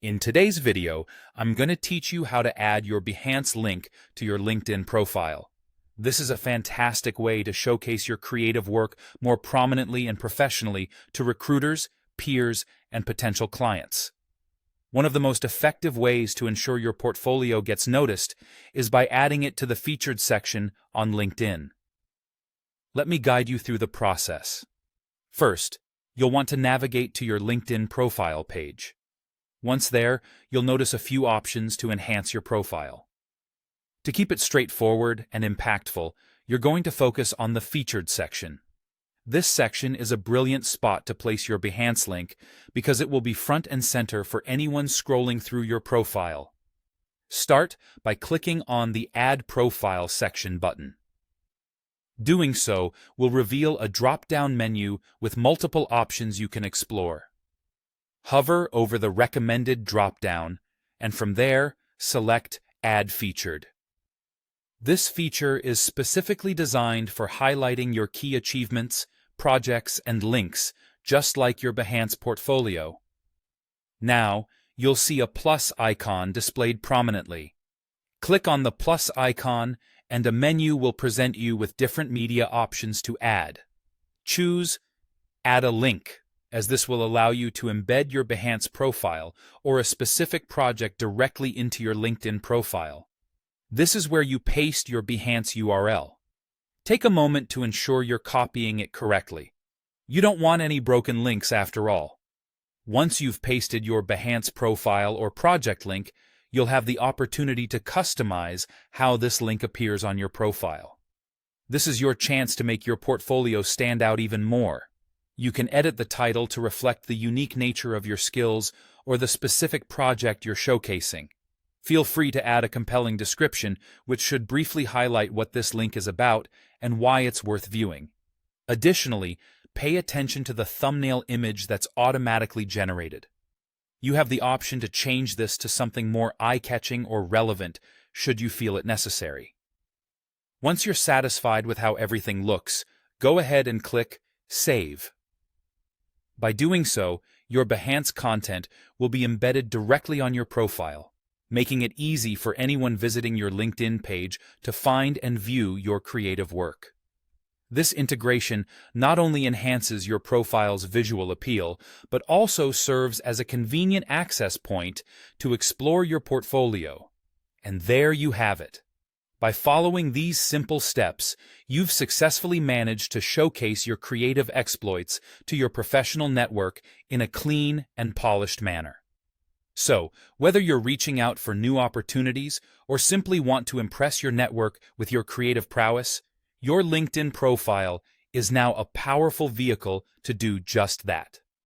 In today's video, I'm going to teach you how to add your Behance link to your LinkedIn profile. This is a fantastic way to showcase your creative work more prominently and professionally to recruiters, peers, and potential clients. One of the most effective ways to ensure your portfolio gets noticed is by adding it to the featured section on LinkedIn. Let me guide you through the process. First, you'll want to navigate to your LinkedIn profile page. Once there, you'll notice a few options to enhance your profile. To keep it straightforward and impactful, you're going to focus on the Featured section. This section is a brilliant spot to place your Behance link because it will be front and center for anyone scrolling through your profile. Start by clicking on the Add Profile section button. Doing so will reveal a drop-down menu with multiple options you can explore. Hover over the Recommended drop-down, and from there, select Add Featured. This feature is specifically designed for highlighting your key achievements, projects, and links, just like your Behance portfolio. Now, you'll see a plus icon displayed prominently. Click on the plus icon, and a menu will present you with different media options to add. Choose Add a Link, as this will allow you to embed your Behance profile or a specific project directly into your LinkedIn profile. This is where you paste your Behance URL. Take a moment to ensure you're copying it correctly. You don't want any broken links after all. Once you've pasted your Behance profile or project link, you'll have the opportunity to customize how this link appears on your profile. This is your chance to make your portfolio stand out even more. You can edit the title to reflect the unique nature of your skills or the specific project you're showcasing. Feel free to add a compelling description, which should briefly highlight what this link is about and why it's worth viewing. Additionally, pay attention to the thumbnail image that's automatically generated. You have the option to change this to something more eye-catching or relevant should you feel it necessary. Once you're satisfied with how everything looks, go ahead and click Save. By doing so, your Behance content will be embedded directly on your profile, making it easy for anyone visiting your LinkedIn page to find and view your creative work. This integration not only enhances your profile's visual appeal, but also serves as a convenient access point to explore your portfolio. And there you have it. By following these simple steps, you've successfully managed to showcase your creative exploits to your professional network in a clean and polished manner. So, whether you're reaching out for new opportunities or simply want to impress your network with your creative prowess, your LinkedIn profile is now a powerful vehicle to do just that.